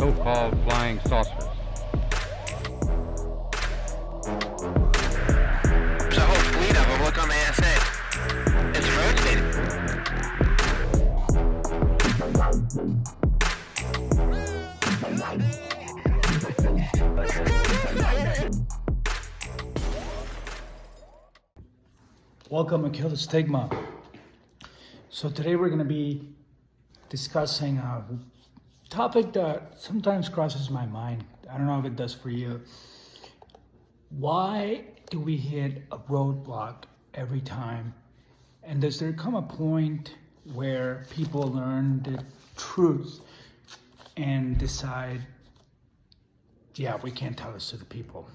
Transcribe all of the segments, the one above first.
so-called flying saucers. There's a whole fleet of them. Look on the SA. It's rotating. Welcome to Kill the Stigma. So today we're going to be discussing a topic that sometimes crosses my mind. I don't know if it does for you. Why do we hit a roadblock every time? And does there come a point where people learn the truth and decide, yeah, we can't tell this to the people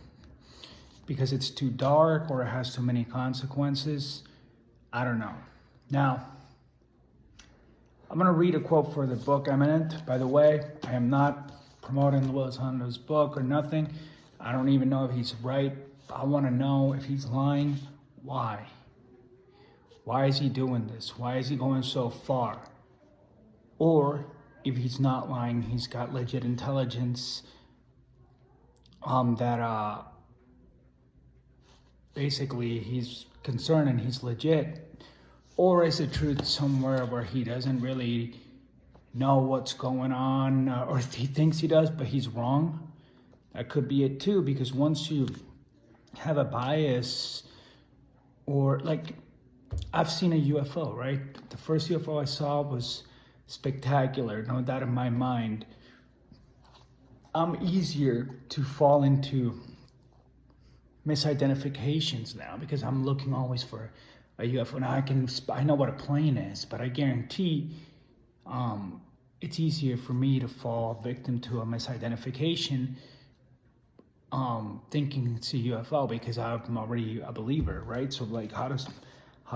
because it's too dark or it has too many consequences? I don't know. Now, I'm going to read a quote for the book Eminent. By the way, I am not promoting Willis Hondo's book or nothing. I don't even know if he's right. I want to know if he's lying. Why? Why is he doing this? Why is he going so far? Or if he's not lying, he's got legit intelligence that basically he's concerned and he's legit. Or is the truth somewhere where he doesn't really know what's going on, or he thinks he does, but he's wrong? That could be it too, because once you have a bias, or like, I've seen a UFO, right? The first UFO I saw was spectacular, no doubt in my mind. I'm easier to fall into misidentifications now because I'm looking always for a UFO. Now I know what a plane is, but I guarantee it's easier for me to fall victim to a misidentification thinking it's a UFO because I'm already a believer, right? So like, how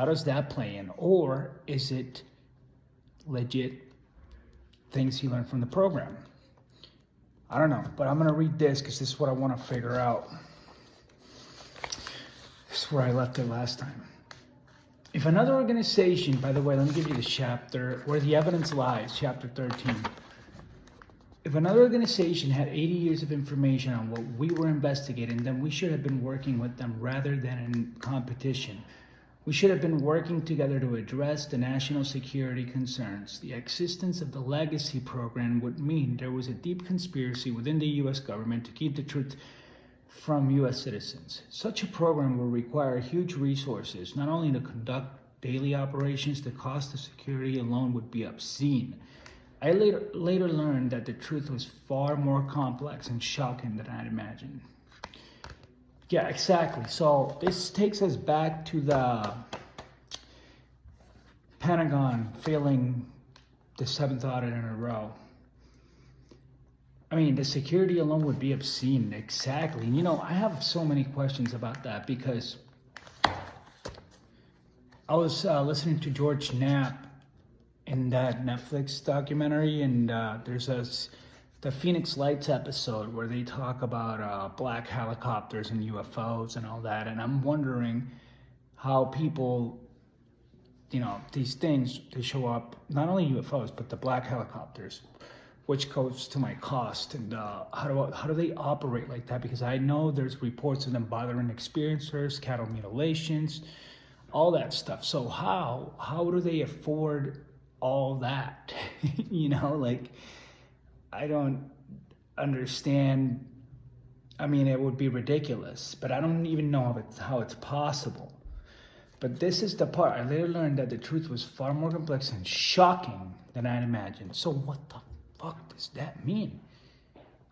does that play in? Or is it legit things he learned from the program? I don't know, but I'm gonna read this because this is what I want to figure out. This is where I left it last time. If another organization, by the way, let me give you the chapter, Where the Evidence Lies, chapter 13. If another organization had 80 years of information on what we were investigating, then we should have been working with them rather than in competition. We should have been working together to address the national security concerns. The existence of the Legacy program would mean there was a deep conspiracy within the U.S. government to keep the truth from U.S. citizens. Such a program will require huge resources, not only to conduct daily operations, the cost of security alone would be obscene. I later learned that the truth was far more complex and shocking than I'd imagined. Yeah, exactly. So this takes us back to the Pentagon failing the 7th audit in a row. I mean, the security alone would be obscene. Exactly. You know, I have so many questions about that because I was listening to George Knapp in that Netflix documentary, and there's the Phoenix Lights episode where they talk about black helicopters and UFOs and all that. And I'm wondering how people, you know, these things, they show up, not only UFOs, but the black helicopters, which goes to my cost, and how do they operate like that? Because I know there's reports of them bothering experiencers, cattle mutilations, all that stuff. So how do they afford all that? You know, like, I don't understand. I mean, it would be ridiculous, but I don't even know how it's possible. But this is the part. I later learned that the truth was far more complex and shocking than I'd imagined. So what the fuck does that mean?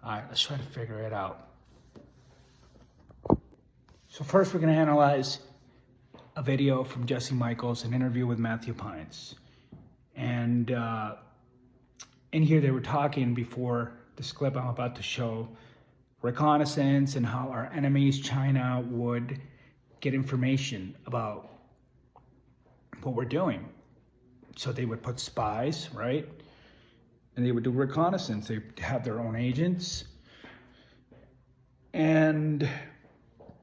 All right, let's try to figure it out. So first we're going to analyze a video from Jesse Michaels, an interview with Matthew Pines. And in here they were talking before this clip I'm about to show, reconnaissance and how our enemies, China, would get information about what we're doing. So they would put spies, right? And they would do reconnaissance. They have their own agents. And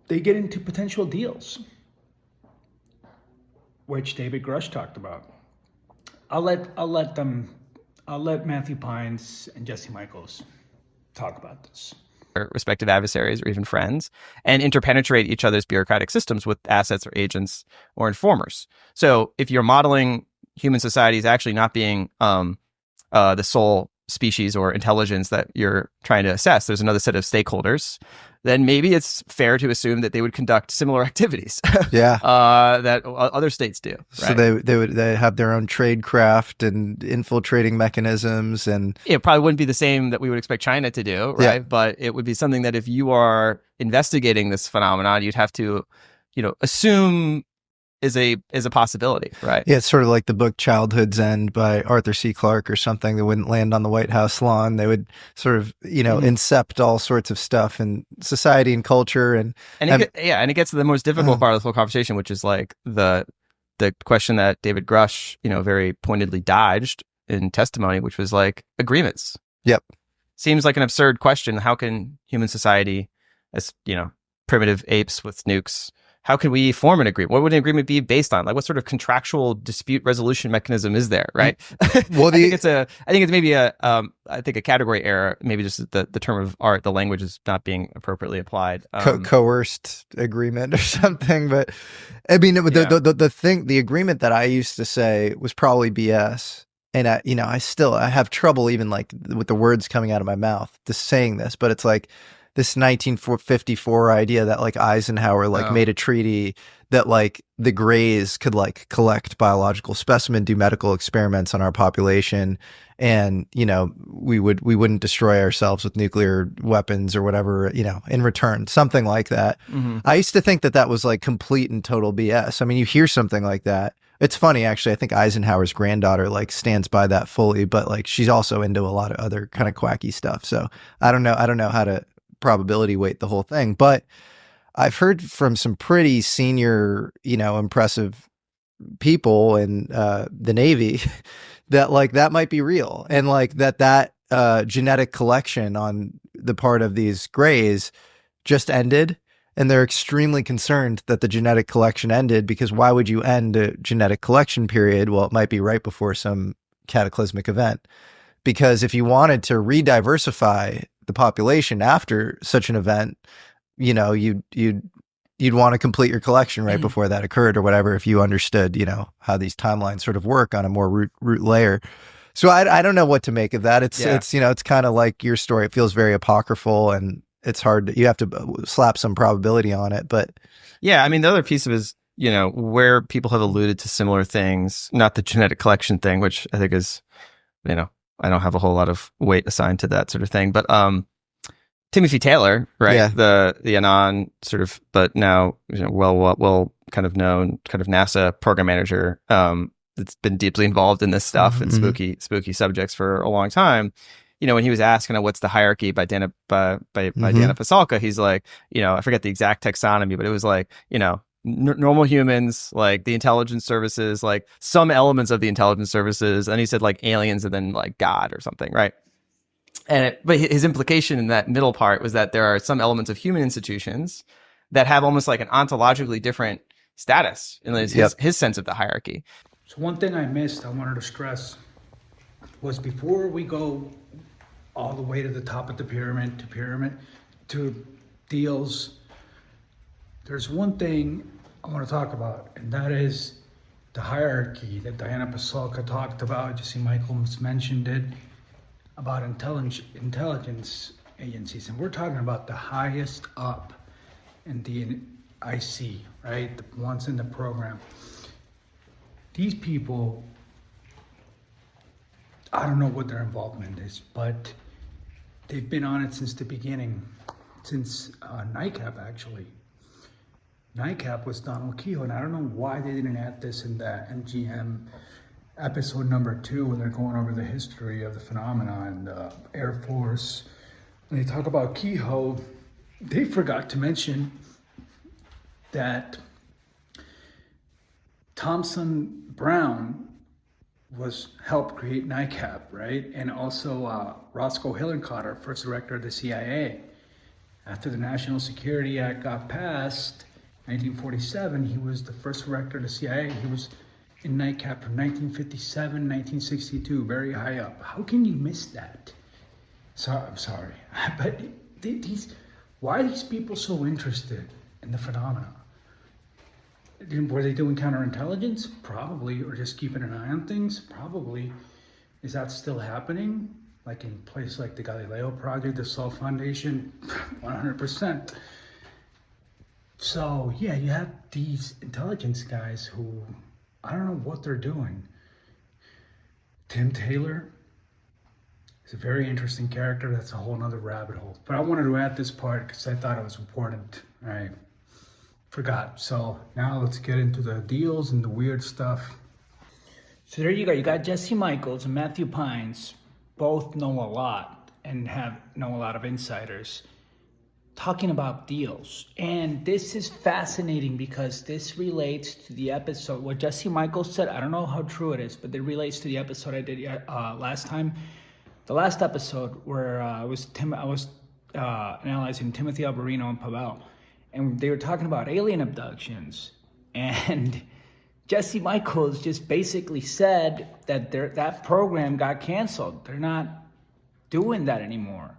they get into potential deals, which David Grush talked about. I'll let Matthew Pines and Jesse Michaels talk about this. Respective adversaries or even friends, and interpenetrate each other's bureaucratic systems with assets or agents or informers. So if you're modeling human society as actually not being the sole species or intelligence that you're trying to assess, there's another set of stakeholders, then maybe it's fair to assume that they would conduct similar activities that other states do. Right? So they have their own tradecraft and infiltrating mechanisms, and it probably wouldn't be the same that we would expect China to do, right? Yeah. But it would be something that if you are investigating this phenomenon, you'd have to, assume is a possibility, right? Yeah, it's sort of like the book Childhood's End by Arthur C. Clarke or something that wouldn't land on the White House lawn. They would sort of, incept all sorts of stuff in society and culture. And it gets to the most difficult part of the whole conversation, which is like the question that David Grush, very pointedly dodged in testimony, which was like agreements. Yep. Seems like an absurd question. How can human society, as, primitive apes with nukes, how can we form an agreement? What would an agreement be based on? Like, what sort of contractual dispute resolution mechanism is there? Right. Well, I think it's maybe a category error. Maybe just the term of art, the language is not being appropriately applied. Coerced agreement or something. But I mean, the agreement that I used to say was probably BS. And I have trouble even like with the words coming out of my mouth just saying this, but it's like this 1954 idea that like Eisenhower made a treaty that like the Greys could like collect biological specimen, do medical experiments on our population, and we wouldn't destroy ourselves with nuclear weapons or whatever, in return, something like that. Mm-hmm. I used to think that was like complete and total BS. I mean, you hear something like that. It's funny, actually. I think Eisenhower's granddaughter like stands by that fully, but like she's also into a lot of other kind of quacky stuff. So I don't know how to probability weight the whole thing, but I've heard from some pretty senior, impressive people in the Navy that like that might be real, and like that genetic collection on the part of these Greys just ended. And they're extremely concerned that the genetic collection ended, because why would you end a genetic collection period? Well, it might be right before some cataclysmic event. Because if you wanted to re-diversify the population after such an event, you'd want to complete your collection right before that occurred or whatever, if you understood, how these timelines sort of work on a more root layer. So I don't know what to make of that. It's kind of like your story. It feels very apocryphal, and it's hard. You have to slap some probability on it, but yeah, I mean, the other piece of it is, where people have alluded to similar things, not the genetic collection thing, which I think is, I don't have a whole lot of weight assigned to that sort of thing, but Timothy Taylor, right? Yeah. The Anon sort of, but now well kind of known kind of NASA program manager that's been deeply involved in this stuff and spooky subjects for a long time. When he was asked, what's the hierarchy by Dana Pasalka, he's like, I forget the exact taxonomy, but it was like, normal humans, like the intelligence services, like some elements of the intelligence services. And he said like aliens and then like God or something, right? But his implication in that middle part was that there are some elements of human institutions that have almost like an ontologically different status in his sense of the hierarchy. So one thing I missed, I wanted to stress, was before we go all the way to the top of the pyramid to deals, there's one thing I want to talk about, and that is the hierarchy that Diana Pasalka talked about. Jesse Michaels mentioned it, about intelligence agencies, and we're talking about the highest up in the IC, right? The ones in the program. These people, I don't know what their involvement is, but they've been on it since the beginning, since NICAP actually. NICAP was Donald Kehoe, and I don't know why they didn't add this in that MGM episode number 2 when they're going over the history of the phenomenon, the Air Force. When they talk about Kehoe, they forgot to mention that Thomson Brown helped create NICAP, right? And also Roscoe Hillenkotter, first director of the CIA. After the National Security Act got passed, 1947, he was the first director of the CIA. He was in NICAP from 1957, 1962, very high up. How can you miss that? So I'm sorry, but these, why are these people so interested in the phenomena? Were they doing counterintelligence? Probably, or just keeping an eye on things? Probably. Is that still happening? Like in places like the Galileo Project, the Sol Foundation? 100%. So yeah, you have these intelligence guys who, I don't know what they're doing. Tim Taylor is a very interesting character. That's a whole nother rabbit hole. But I wanted to add this part because I thought it was important. I forgot. So now let's get into the deals and the weird stuff. So there you go. You got Jesse Michaels and Matthew Pines. Both know a lot and know a lot of insiders talking about deals. And this is fascinating because this relates to the episode. What Jesse Michaels said, I don't know how true it is, but it relates to the episode I did last time. The last episode where I was analyzing Timothy Alberino and Pavel, and they were talking about alien abductions. And Jesse Michaels just basically said that that program got canceled. They're not doing that anymore,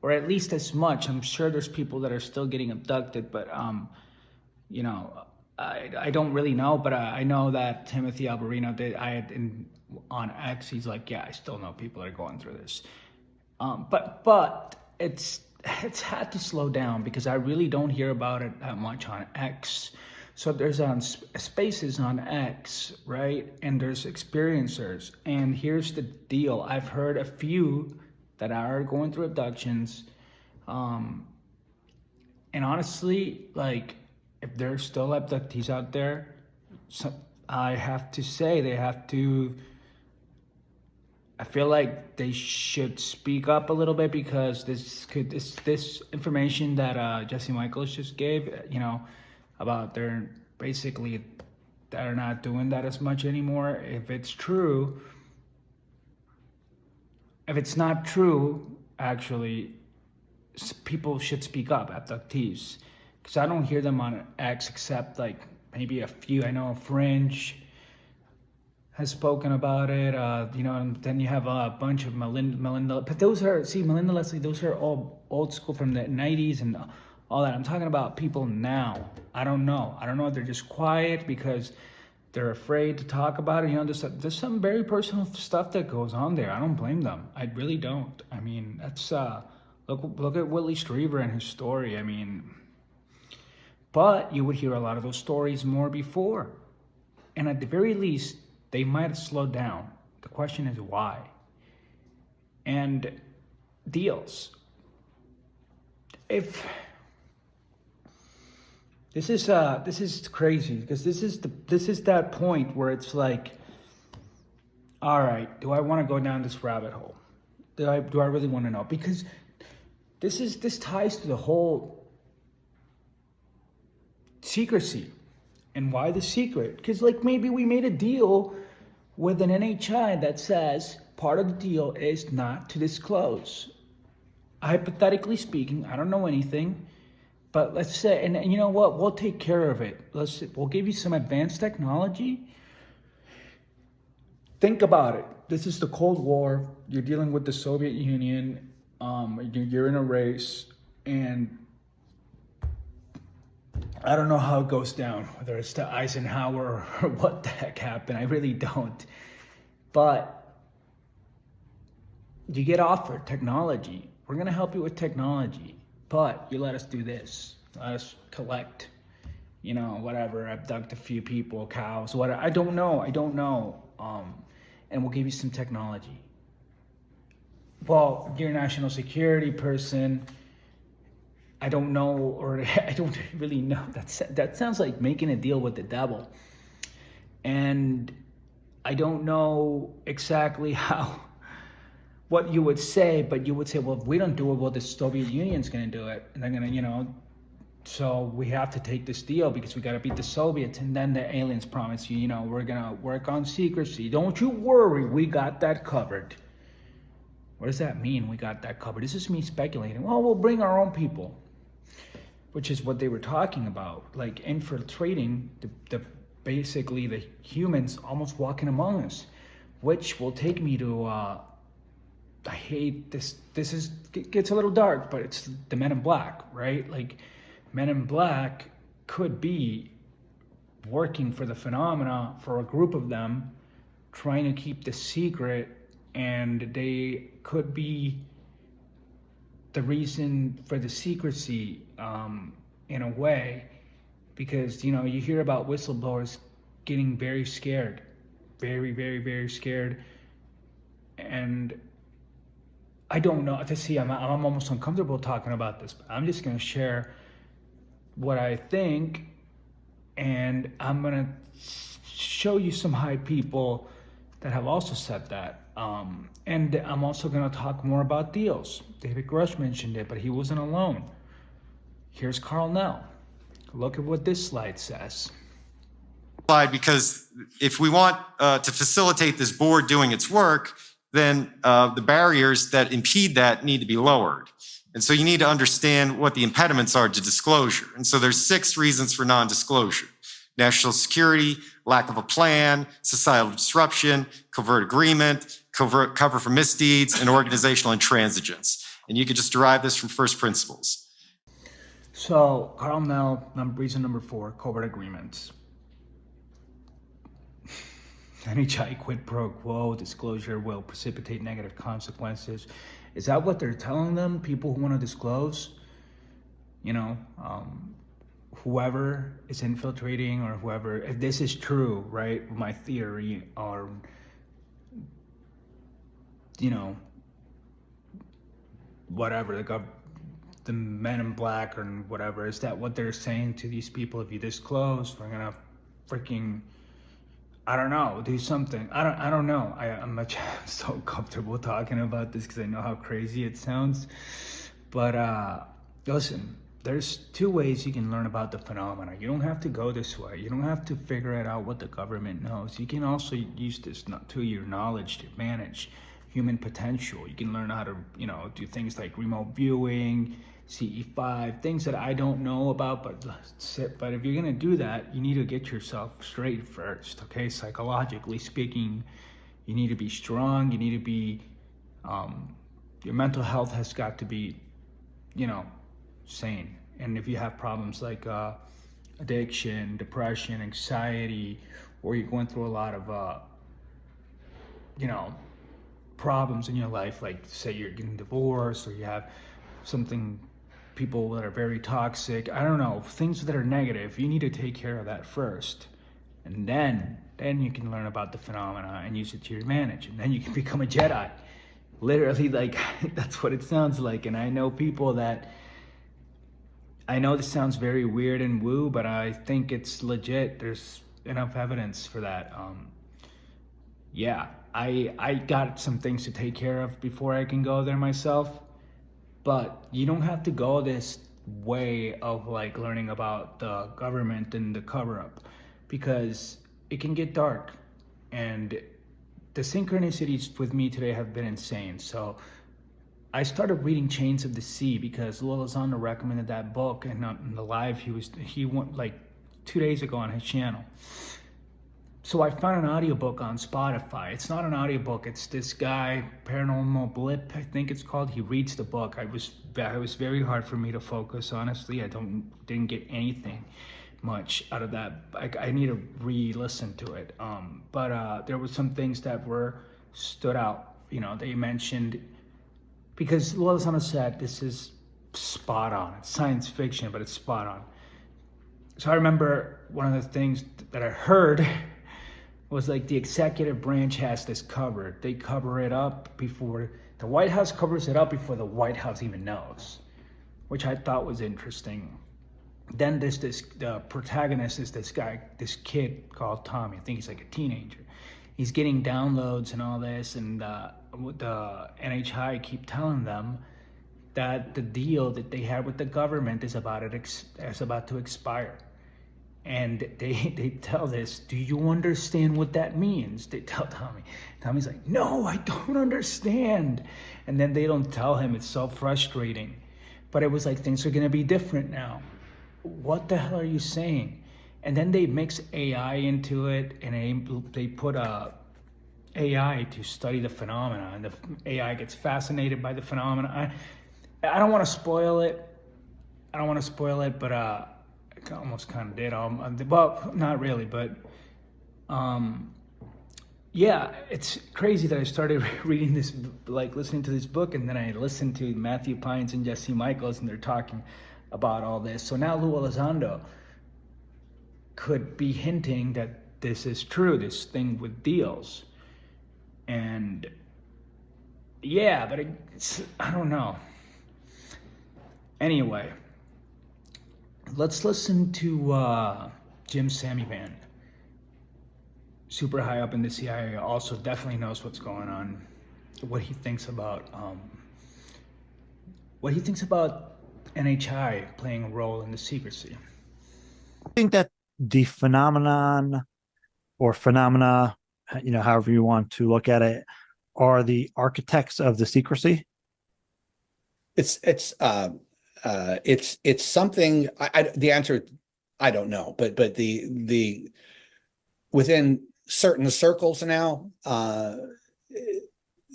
or at least as much. I'm sure there's people that are still getting abducted, but I don't really know. But I know that Timothy Alberino did. On X, he's like, yeah, I still know people that are going through this. But it's had to slow down because I really don't hear about it that much on X. So there's spaces on X, right? And there's experiencers. And here's the deal. I've heard a few that are going through abductions. And honestly, like, if there's still abductees out there, I have to say I feel like they should speak up a little bit, because this information that Jesse Michaels just gave, about they're not doing that as much anymore. If it's not true, actually, people should speak up, abductees, because I don't hear them on X except like maybe a few. I know Fringe has spoken about it, and then you have a bunch of Melinda, but Melinda Leslie, those are all old school from the 90s and all that. I'm talking about people now. I don't know if they're just quiet because they're afraid to talk about it. There's some very personal stuff that goes on there. I don't blame them. I really don't. I mean, that's, look at Whitley Strieber and his story. I mean, but you would hear a lot of those stories more before. And at the very least, they might have slowed down. The question is why. And deals. If this is crazy, because this is that point where it's like, all right, do I want to go down this rabbit hole? Do I really want to know? Because this ties to the whole secrecy. And why the secret? Because like maybe we made a deal with an NHI that says part of the deal is not to disclose. Hypothetically speaking, I don't know anything, but let's say, and you know what? We'll take care of it. We'll give you some advanced technology. Think about it. This is the Cold War. You're dealing with the Soviet Union. You're in a race, and I don't know how it goes down, whether it's to Eisenhower or what the heck happened. I really don't. But you get offered technology. We're going to help you with technology, but you let us do this. Let us collect, whatever, abduct a few people, cows, whatever. I don't know. And we'll give you some technology. Well, you're a national security person. I don't know, or I don't really know. That sounds like making a deal with the devil. And I don't know exactly what you would say, but you would say, well, if we don't do it, well, the Soviet Union's going to do it. And they're going to, so we have to take this deal because we got to beat the Soviets. And then the aliens promise you, we're going to work on secrecy. Don't you worry, we got that covered. What does that mean, we got that covered? This is me speculating. Well, we'll bring our own people. Which is what they were talking about, like infiltrating basically the humans almost walking among us, which will take me to, I hate this. Gets a little dark, but it's the Men in Black, right? Like, Men in Black could be working for the phenomena, for a group of them, trying to keep the secret, and they could be the reason for the secrecy, in a way, because, you hear about whistleblowers getting very scared, very, very, very scared. And I don't know, I'm almost uncomfortable talking about this, but I'm just going to share what I think, and I'm going to show you some high people that have also said that. And I'm also going to talk more about deals. David Grush mentioned it, but he wasn't alone. Here's Carl Nell. Look at what this slide says. Because if we want to facilitate this board doing its work, then the barriers that impede that need to be lowered. And so you need to understand what the impediments are to disclosure. And so there's 6 reasons for non-disclosure: national security, lack of a plan, societal disruption, covert agreement, cover for misdeeds, and organizational intransigence. And you could just derive this from first principles. So, Carl Nell, reason number 4, covert agreements. NHI quid pro quo, disclosure will precipitate negative consequences. Is that what they're telling them, people who want to disclose? Whoever is infiltrating, or whoever, if this is true, right, my theory, or, whatever, the Men in Black or whatever, is that what they're saying to these people? If you disclose, we're gonna freaking, I don't know, do something. I don't know. I'm so comfortable talking about this because I know how crazy it sounds. But listen, there's 2 ways you can learn about the phenomena. You don't have to go this way. You don't have to figure it out what the government knows. You can also use this to your knowledge to manage human potential. You can learn how to, do things like remote viewing, CE5, things that I don't know about, but if you're gonna do that, you need to get yourself straight first, okay? Psychologically speaking, you need to be strong. You need to be, your mental health has got to be, sane. And if you have problems like addiction, depression, anxiety, or you're going through a lot of, problems in your life, like say you're getting divorced, or you have people that are very toxic, I don't know, things that are negative, you need to take care of that first. And then you can learn about the phenomena and use it to your advantage. And then you can become a Jedi. Literally, like, that's what it sounds like. And I know people that, I know this sounds very weird and woo, but I think it's legit. There's enough evidence for that. I got some things to take care of before I can go there myself. But you don't have to go this way of like learning about the government and the cover-up, because it can get dark. And the synchronicities with me today have been insane. So I started reading Chains of the Sea because Lolazano recommended that book, and on the live he went like 2 days ago on his channel. So I found an audiobook on Spotify. It's not an audiobook. It's this guy, Paranormal Blip, I think it's called. He reads the book. It was very hard for me to focus, honestly. I didn't get anything much out of that. I need to re-listen to it. But there were some things that stood out. They mentioned, because Lolazano said this is spot on. It's science fiction, but it's spot on. So I remember one of the things that I heard was like the executive branch has this covered. They cover it up before the White House covers it up before the White House even knows, which I thought was interesting. Then the protagonist is this kid called Tommy. I think he's like a teenager. He's getting downloads and all this, and the NHI keep telling them that the deal that they had with the government is about to expire. And they tell this, do you understand what that means? They tell Tommy. Tommy's like, no, I don't understand. And then they don't tell him. It's so frustrating. But it was like, things are going to be different now. What the hell are you saying? And then they mix AI into it, and they put AI to study the phenomena, and the AI gets fascinated by the phenomena. I don't want to spoil it. But I almost kind of did. Well, not really, but yeah, it's crazy that I started reading this, like listening to this book, and then I listened to Matthew Pines and Jesse Michaels, and they're talking about all this. So now Lou Elizondo could be hinting that this is true, this thing with deals. And yeah, but I don't know. Anyway, let's listen to Jim Samivan. Super high up in the CIA, also definitely knows what's going on. What he thinks about NHI playing a role in the secrecy. I think that the phenomenon or phenomena, however you want to look at it, are the architects of the secrecy. It's something. The answer, I don't know, but the within certain circles now,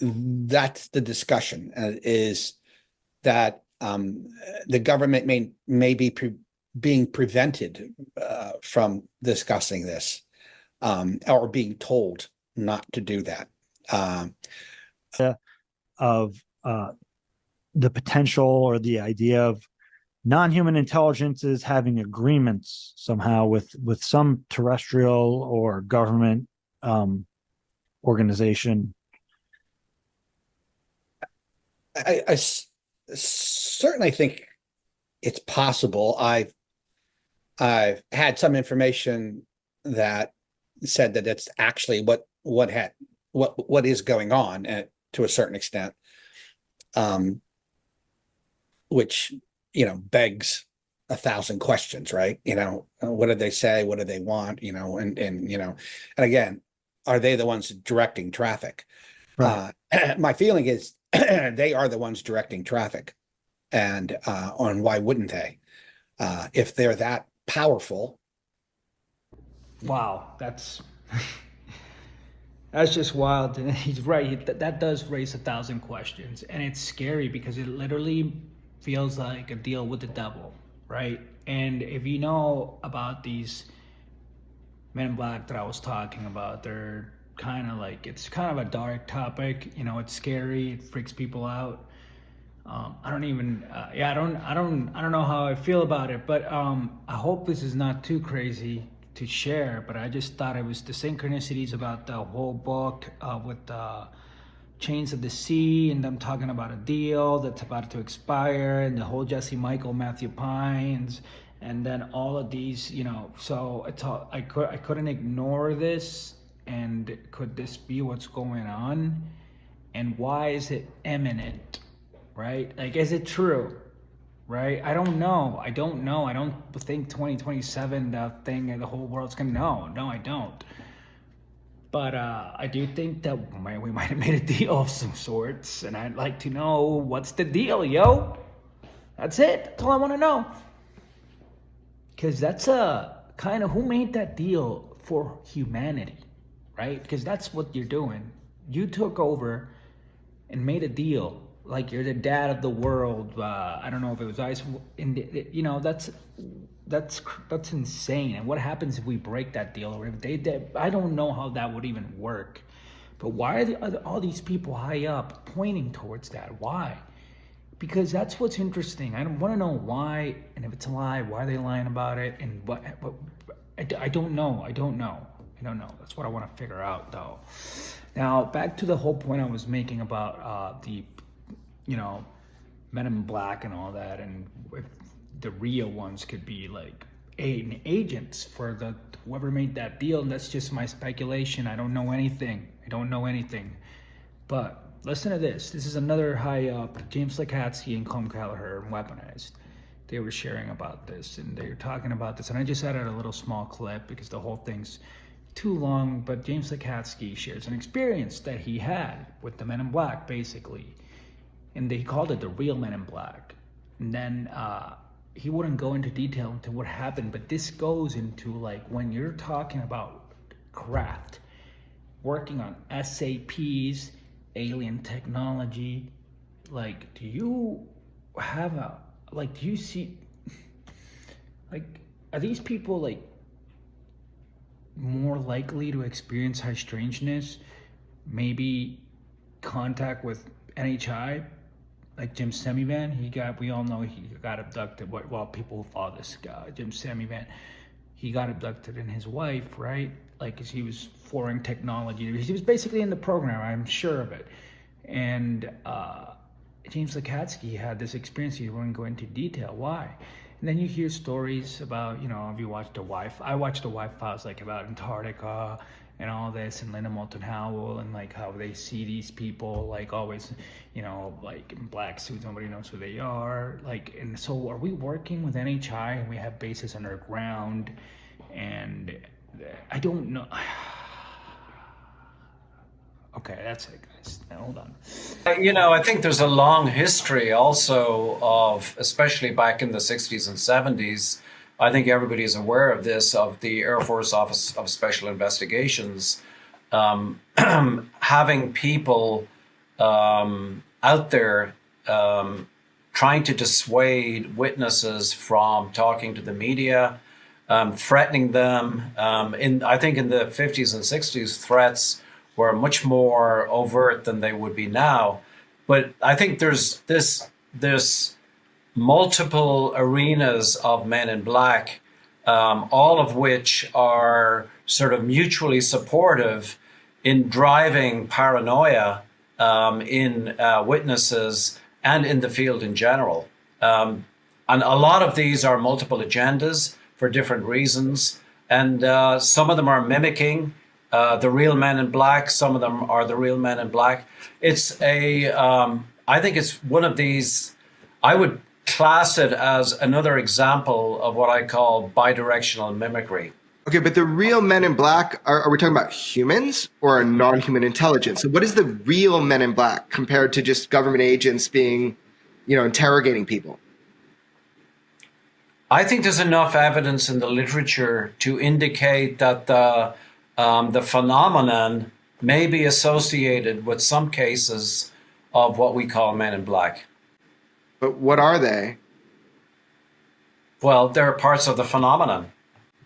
that's the discussion, is that the government may be being prevented from discussing this, or being told not to do that. Of the potential or the idea of non-human intelligences having agreements somehow with some terrestrial or government organization. I certainly think it's possible. I've had some information that said that it's actually what is going on, to a certain extent, which begs 1,000 questions, right? What did they say? What do they want? And again, are they the ones directing traffic? Right. My feeling is they are the ones directing traffic, and why wouldn't they? If they're that powerful. Wow, that's just wild. And he's right. That does raise 1,000 questions, and it's scary because it literally feels like a deal with the devil, right? And if you know about these Men in Black that I was talking about, they're kind of like, it's kind of a dark topic. It's scary. It freaks people out. I don't know how I feel about it, but I hope this is not too crazy to share. But I just thought it was the synchronicities about the whole book with the Chains of the Sea, and them talking about a deal that's about to expire, and the whole Jesse Michael, Matthew Pines, and then all of these, so it's all, I couldn't ignore this. And could this be what's going on? And why is it imminent, right? Like, is it true, right? I don't know. I don't think 2027, the thing, the whole world's gonna know. No, I don't. But I do think that we might have made a deal of some sorts, and I'd like to know, what's the deal, yo? That's it. That's all I want to know. Because that's kind of who made that deal for humanity, right? Because that's what you're doing. You took over and made a deal like you're the dad of the world. I don't know if it was ice. That's insane. And what happens if we break that deal, or if they I don't know how that would even work. But why are all these people high up pointing towards that? Why? Because that's what's interesting. I want to know why, and if it's a lie, why are they lying about it, and what I don't know. That's what I want to figure out, though. Now, back to the whole point I was making about the Men in Black and all that, and if the real ones could be like agents for whoever made that deal. And that's just my speculation. I don't know anything. But listen to this. This is another high up, James Lakatsky and Colm Kelleher, Weaponized. They were sharing about this, and they were talking about this. And I just added a little small clip because the whole thing's too long. But James Lakatsky shares an experience that he had with the Men in Black, basically. And they called it the real Men in Black. And then he wouldn't go into detail into what happened, but this goes into, like, when you're talking about craft working on SAPs, alien technology. Like, do you have a, like, do you see, like, are these people like more likely to experience high strangeness? Maybe contact with NHI, like Jim Semivan. We all know he got abducted. Well, people who follow this guy, Jim Semivan, he got abducted, and his wife, right? Like, 'cause he was foreign technology. He was basically in the program, I'm sure of it. And James Lakatsky had this experience. He wouldn't go into detail. Why? And then you hear stories about, if you watch the wife, I watched the wife files, like about Antarctica and all this, and Linda Moulton Howell, and like how they see these people, like always, like in black suits, nobody knows who they are. Like, and so are we working with NHI, and we have bases underground, and I don't know. Okay, that's it, guys. Now, hold on. I think there's a long history also of, especially back in the 60s and 70s, I think everybody is aware of this, of the Air Force Office of Special Investigations having people out there trying to dissuade witnesses from talking to the media, threatening them. I think in the 50s and 60s, threats were much more overt than they would be now. But I think there's this multiple arenas of Men in Black, all of which are sort of mutually supportive in driving paranoia in witnesses and in the field in general. And a lot of these are multiple agendas for different reasons. And some of them are mimicking the real Men in Black. Some of them are the real Men in Black. I think it's one of these, I would class it as another example of what I call bidirectional mimicry. Okay, but the real Men in Black, are we talking about humans or non-human intelligence? So what is the real Men in Black compared to just government agents being, interrogating people? I think there's enough evidence in the literature to indicate that the phenomenon may be associated with some cases of what we call Men in Black. But what are they? Well, they're parts of the phenomenon.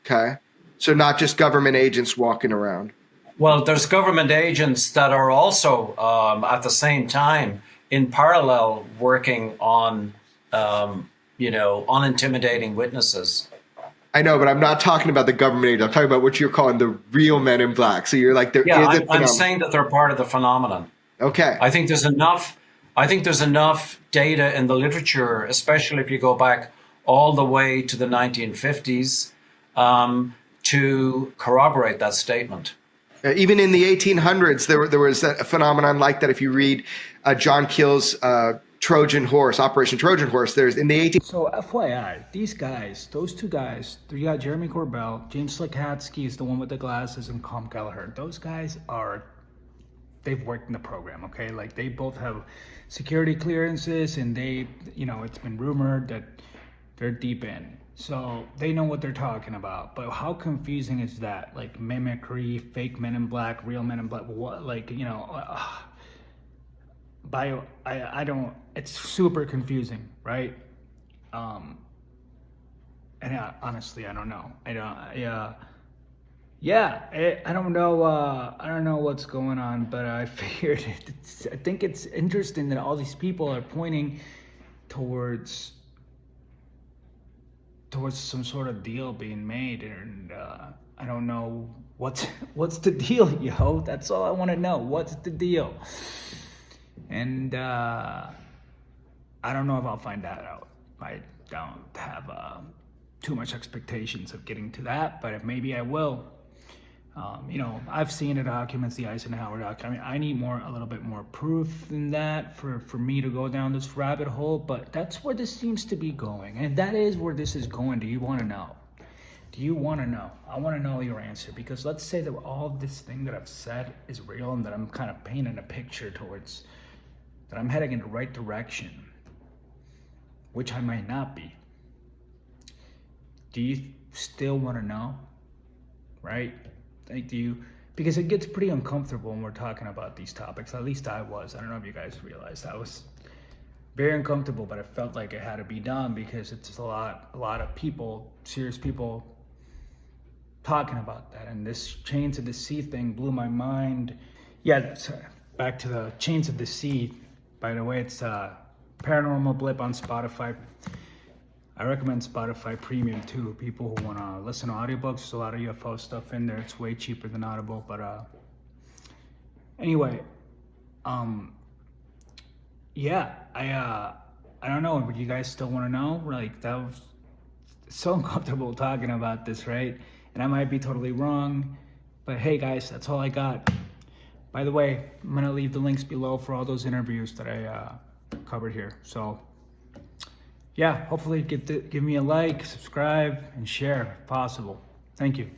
Okay. So not just government agents walking around. Well, there's government agents that are also at the same time in parallel working on, on intimidating witnesses. I know, but I'm not talking about the government agent. I'm talking about what you're calling the real Men in Black. So you're like, I'm saying that they're part of the phenomenon. Okay. I think there's enough data in the literature, especially if you go back all the way to the 1950s, to corroborate that statement. Even in the 1800s, there was a phenomenon like that. If you read John Keel's Trojan Horse, Operation Trojan Horse, there's in the 18. So FYI, these guys, those two guys, you got Jeremy Corbell, James Lakatsky is the one with the glasses, and Com Kelleher. Those guys they've worked in the program, okay? Like, they both have security clearances, and it's been rumored that they're deep in. So they know what they're talking about. But how confusing is that? Like, mimicry, fake Men in Black, real Men in Black, what, like, I don't, it's super confusing, right? And honestly, I don't know. I don't know what's going on, but I figured I think it's interesting that all these people are pointing towards some sort of deal being made, and I don't know what's the deal, yo. That's all I want to know. What's the deal? And I don't know if I'll find that out. I don't have too much expectations of getting to that, but maybe I will. I've seen the documents, the Eisenhower document. I need a little bit more proof than that for me to go down this rabbit hole, but that's where this seems to be going. And if that is where this is going, do you want to know? Do you want to know? I want to know your answer, because let's say that all this thing that I've said is real, and that I'm kind of painting a picture towards that I'm heading in the right direction, which I might not be. Do you still want to know? Right? Like, because it gets pretty uncomfortable when we're talking about these topics. At least I was. I don't know if you guys realized I was very uncomfortable, but I felt like it had to be done because it's a lot of people, serious people, talking about that. And this Chains of the Sea thing blew my mind. Yeah, that's, back to the Chains of the Sea. By the way, it's Paranormal Blip on Spotify. I recommend Spotify Premium too. People who want to listen to audiobooks, there's a lot of UFO stuff in there. It's way cheaper than Audible. But anyway, yeah, I don't know. Would you guys still want to know? Like, that was so uncomfortable talking about this, right? And I might be totally wrong, but hey guys, that's all I got. By the way, I'm gonna leave the links below for all those interviews that I covered here. So yeah, hopefully give me a like, subscribe, and share if possible. Thank you.